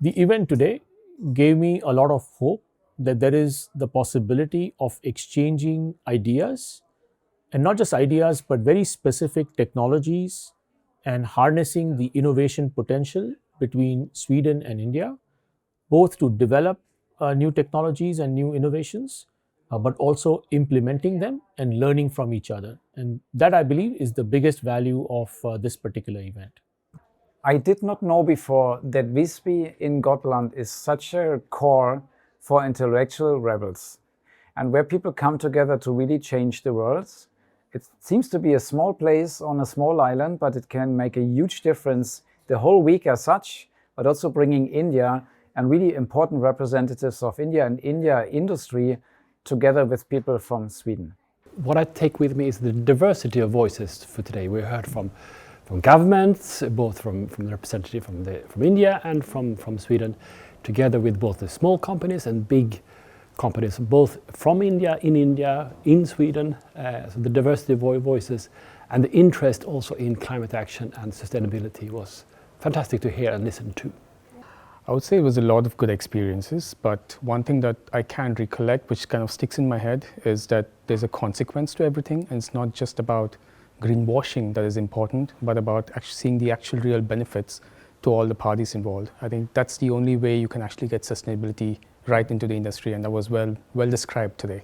The event today gave me a lot of hope that there is the possibility of exchanging ideas, and not just ideas, but very specific technologies, and harnessing the innovation potential between Sweden and India, both to develop new technologies and new innovations, but also implementing them and learning from each other. And that, I believe, is the biggest value of this particular event. I did not know before that Visby in Gotland is such a core for intellectual rebels and where people come together to really change the world. It seems to be a small place on a small island, but it can make a huge difference the whole week as such, but also bringing India and really important representatives of India and India industry together with people from Sweden. What I take with me is the diversity of voices for today. We heard from governments, both from the representative from India and from Sweden, together with both the small companies and big companies, both from India, in Sweden. So the diversity of voices and the interest also in climate action and sustainability was fantastic to hear and listen to. I would say it was a lot of good experiences, but one thing that I can recollect, which kind of sticks in my head, is that there's a consequence to everything, and it's not just about greenwashing that is important, but about actually seeing the actual real benefits to all the parties involved. I think that's the only way you can actually get sustainability right into the industry, and that was well described today.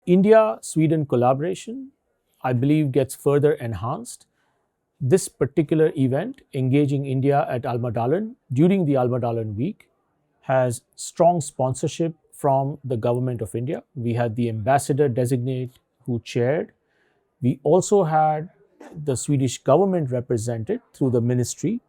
India-Sweden collaboration, I believe, gets further enhanced. This particular event, engaging India at Almedalen during the Almedalen week, has strong sponsorship from the government of India. We had the ambassador designate who chaired. We also had the Swedish government represented through the ministry,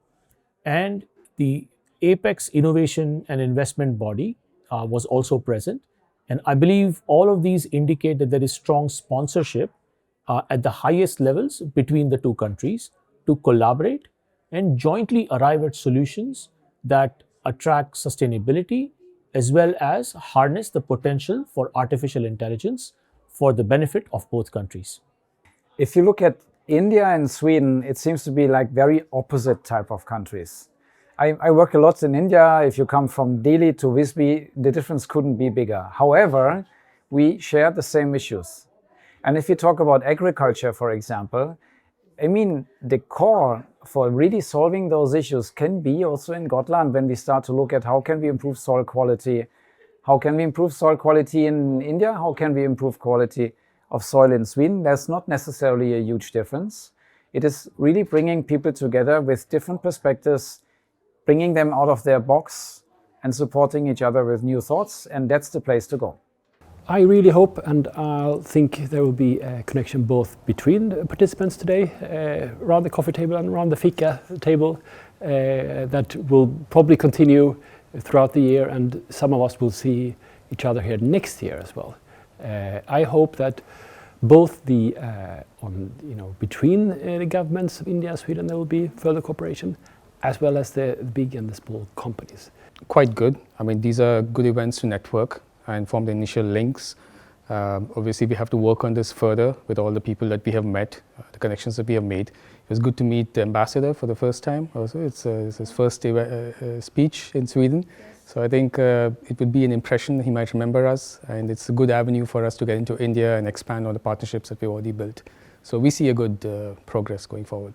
and the Apex Innovation and Investment Body was also present. And I believe all of these indicate that there is strong sponsorship at the highest levels between the two countries to collaborate and jointly arrive at solutions that attract sustainability as well as harness the potential for artificial intelligence for the benefit of both countries. If you look at India and Sweden, it seems to be like very opposite type of countries. I work a lot in India. If you come from Delhi to Visby, the difference couldn't be bigger. However, we share the same issues. And if you talk about agriculture, for example, I mean, the core for really solving those issues can be also in Gotland when we start to look at how can we improve soil quality, how can we improve soil quality in India, how can we improve quality of soil in Sweden. There's not necessarily a huge difference. It is really bringing people together with different perspectives, bringing them out of their box and supporting each other with new thoughts, and that's the place to go. I really hope and I think there will be a connection both between the participants today, around the coffee table and around the fika table, that will probably continue throughout the year, and some of us will see each other here next year as well. I hope that both between the governments of India and Sweden there will be further cooperation, as well as the big and the small companies. Quite good. I mean, these are good events to network and form the initial links. Obviously, we have to work on this further with all the people that we have met, the connections that we have made. It was good to meet the ambassador for the first time also. It's his first speech in Sweden. So I think it would be an impression he might remember us, and it's a good avenue for us to get into India and expand on the partnerships that we've already built. So we see a good progress going forward.